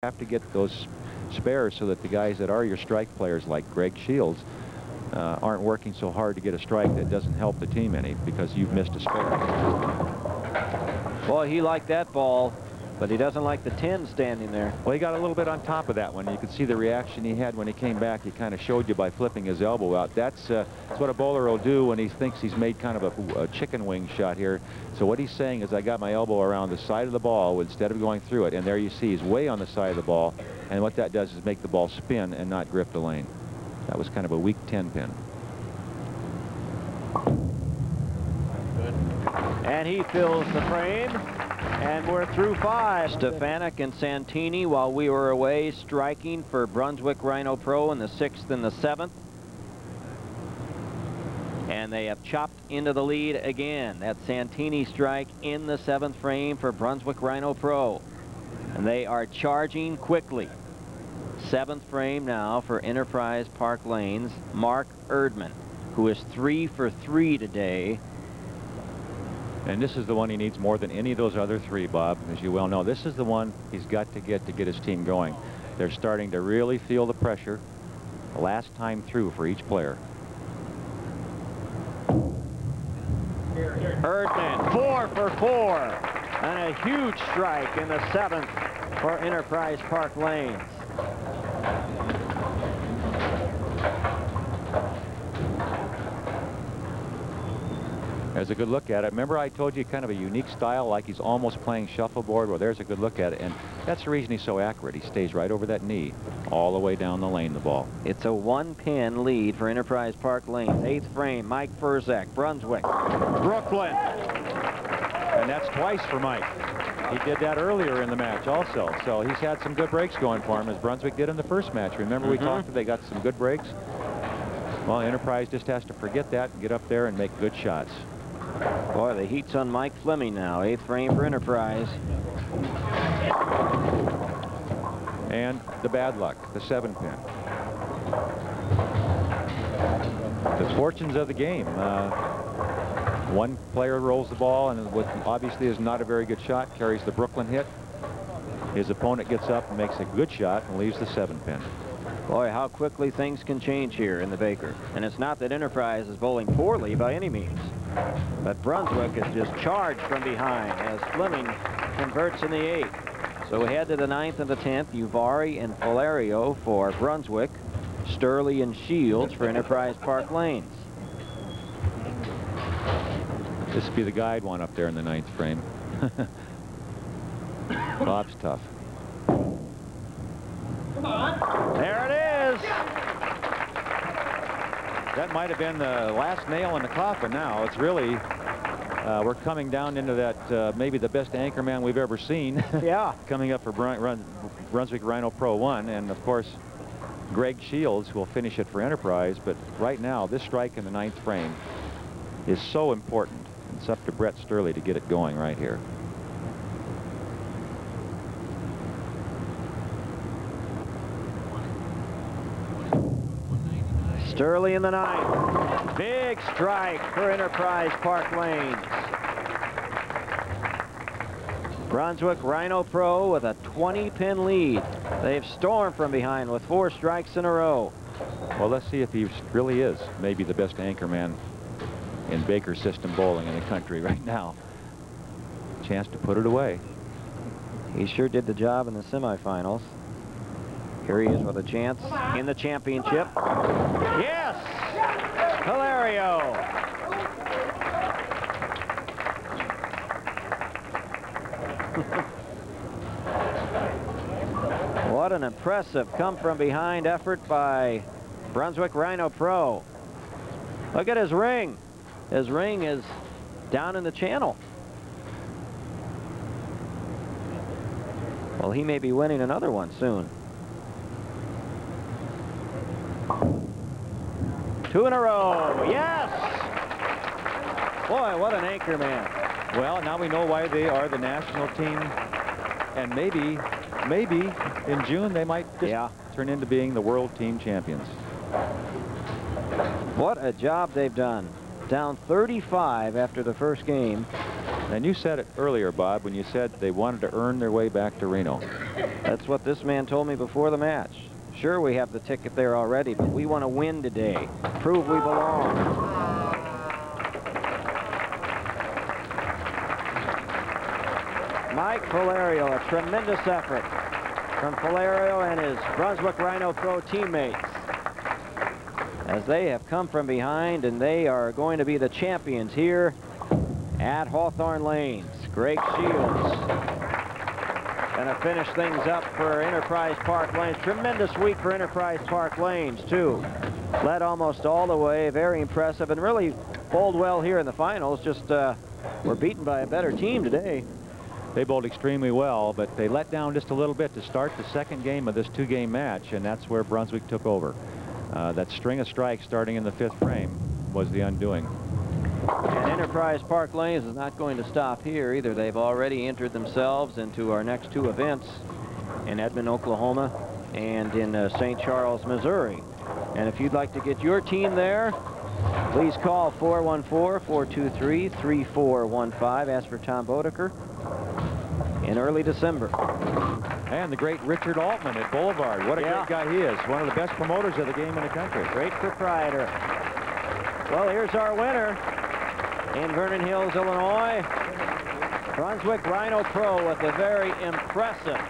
have to get those spares so that the guys that are your strike players like Greg Shields aren't working so hard to get a strike that doesn't help the team any because you've missed a spare. Boy, he liked that ball, but he doesn't like the 10 standing there. Well, he got a little bit on top of that one. You could see the reaction he had when he came back. He kind of showed you by flipping his elbow out. That's what a bowler will do when he thinks he's made kind of a chicken wing shot here. So what he's saying is, I got my elbow around the side of the ball instead of going through it. And there you see he's way on the side of the ball. And what that does is make the ball spin and not grip the lane. That was kind of a weak 10 pin. And he fills the frame. And we're through 5. Stefanik and Santini, while we were away, striking for Brunswick Rhino Pro in the 6th and the 7th. And they have chopped into the lead again. That Santini strike in the 7th frame for Brunswick Rhino Pro. And they are charging quickly. 7th frame now for Enterprise Park Lanes, Mark Erdman, who is 3 for 3 today. And this is the one he needs more than any of those other 3, Bob, as you well know. This is the one he's got to get his team going. They're starting to really feel the pressure the last time through for each player. Erdman, 4 for 4, and a huge strike in the 7th for Enterprise Park Lanes. There's a good look at it. Remember I told you kind of a unique style, like he's almost playing shuffleboard? Well, there's a good look at it, and that's the reason he's so accurate. He stays right over that knee all the way down the lane, the ball. It's a 1-pin lead for Enterprise Park Lanes. 8th frame, Mike Furzak, Brunswick, Brooklyn. And that's twice for Mike. He did that earlier in the match also. So he's had some good breaks going for him, as Brunswick did in the first match. Remember we talked that they got some good breaks? Well, Enterprise just has to forget that and get up there and make good shots. Boy, the heat's on Mike Fleming now. 8th frame for Enterprise. And the bad luck, the 7-pin. The fortunes of the game. One player rolls the ball, and what obviously is not a very good shot, carries the Brooklyn hit. His opponent gets up and makes a good shot and leaves the 7-pin. Boy, how quickly things can change here in the Baker. And it's not that Enterprise is bowling poorly by any means, but Brunswick is just charged from behind as Fleming converts in the 8th. So ahead to the 9th and the 10th, Uvari and Valerio for Brunswick, Sturley and Shields for Enterprise Park Lanes. This would be the guide one up there in the 9th frame. Bob's tough. There it is. That might have been the last nail in the coffin now. It's really, we're coming down into that maybe the best anchorman we've ever seen. Yeah. Coming up for Brunswick Rhino Pro 1. And, of course, Greg Shields, who will finish it for Enterprise. But right now, this strike in the 9th frame is so important. It's up to Brett Sturley to get it going right here. Sturley in the 9th. Big strike for Enterprise Park Lanes. Brunswick Rhino Pro with a 20-pin lead. They've stormed from behind with 4 strikes in a row. Well, let's see if he really is maybe the best anchorman in Baker system bowling in the country right now. Chance to put it away. He sure did the job in the semifinals. Here he is with a chance in the championship. Yes! Hilario! What an impressive come-from-behind effort by Brunswick Rhino Pro. Look at his ring. His ring is down in the channel. Well, he may be winning another one soon. 2 in a row. Yes! Boy, what an anchor man. Well, now we know why they are the national team. And maybe in June they might just turn into being the world team champions. What a job they've done. Down 35 after the first game. And you said it earlier, Bob, when you said they wanted to earn their way back to Reno. That's what this man told me before the match. Sure, we have the ticket there already, but we want to win today. Prove we belong. Mike Filario, a tremendous effort from Filario and his Brunswick Rhino Pro teammates, as they have come from behind, and they are going to be the champions here at Hawthorne Lanes. Greg Shields going to finish things up for Enterprise Park Lanes. Tremendous week for Enterprise Park Lanes, too. Led almost all the way, very impressive, and really bowled well here in the finals. Just were beaten by a better team today. They bowled extremely well, but they let down just a little bit to start the second game of this two-game match, and that's where Brunswick took over. That string of strikes starting in the 5th frame was the undoing. And Enterprise Park Lanes is not going to stop here either. They've already entered themselves into our next 2 events in Edmond, Oklahoma, and in St. Charles, Missouri. And if you'd like to get your team there, please call 414-423-3415. Ask for Tom Bodeker in early December. And the great Richard Altman at Boulevard. What a great guy he is. One of the best promoters of the game in the country. Great proprietor. Well, here's our winner in Vernon Hills, Illinois. Brunswick Rhino Pro with a very impressive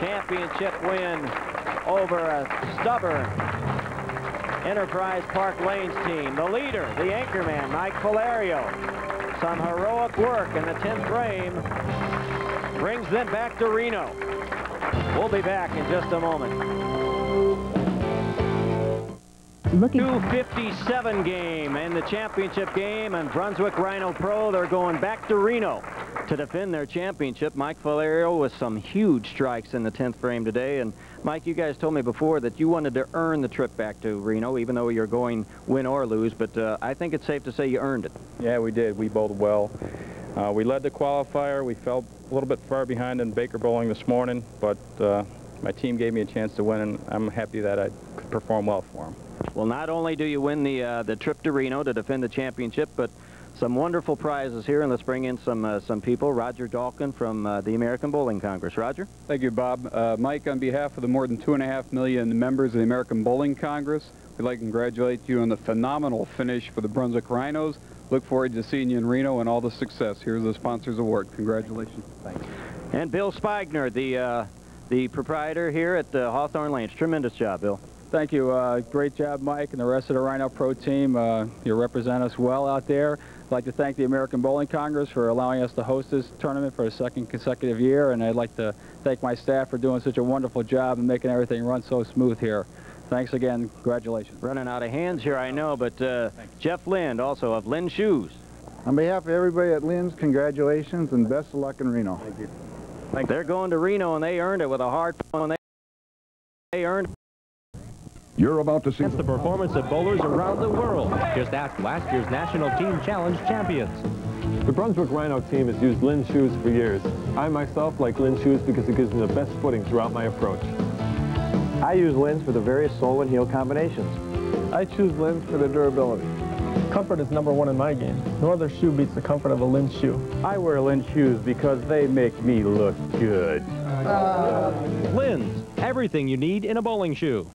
championship win over a stubborn Enterprise Park Lanes team. The leader, the anchorman, Mike Filario. Some heroic work in the 10th frame brings them back to Reno. We'll be back in just a moment. 257 game in the championship game, and Brunswick Rhino Pro, they're going back to Reno to defend their championship. Mike Filario with some huge strikes in the 10th frame today. And Mike, you guys told me before that you wanted to earn the trip back to Reno, even though you're going win or lose, but I think it's safe to say you earned it. Yeah, we did. We bowled well. We led the qualifier. We fell a little bit far behind in Baker bowling this morning, but my team gave me a chance to win, and I'm happy that I could perform well for them. Well, not only do you win the trip to Reno to defend the championship, but some wonderful prizes here, and let's bring in some people. Roger Dalkin from the American Bowling Congress. Roger. Thank you, Bob. Mike, on behalf of the more than 2.5 million members of the American Bowling Congress, we'd like to congratulate you on the phenomenal finish for the Brunswick Rhinos. Look forward to seeing you in Reno and all the success. Here's the sponsors award. Congratulations. Thanks. And Bill Spigner, the proprietor here at Hawthorne Lanes. Tremendous job, Bill. Thank you. Great job, Mike, and the rest of the Rhino Pro team. You represent us well out there. I'd like to thank the American Bowling Congress for allowing us to host this tournament for a 2nd consecutive year, and I'd like to thank my staff for doing such a wonderful job and making everything run so smooth here. Thanks again. Congratulations. Running out of hands here, I know, but Jeff Lind, also of Lind Shoes. On behalf of everybody at Lind's, congratulations and best of luck in Reno. Thank you. They're going to Reno, and they earned it with a hard one. They earned it. You're about to see the performance of bowlers around the world. Just ask last year's National Team Challenge champions. The Brunswick Rhino team has used Lind Shoes for years. I myself like Lind Shoes because it gives me the best footing throughout my approach. I use Linds for the various sole and heel combinations. I choose Linds for their durability. Comfort is #1 in my game. No other shoe beats the comfort of a Linds shoe. I wear Linds shoes because they make me look good. Linds, everything you need in a bowling shoe.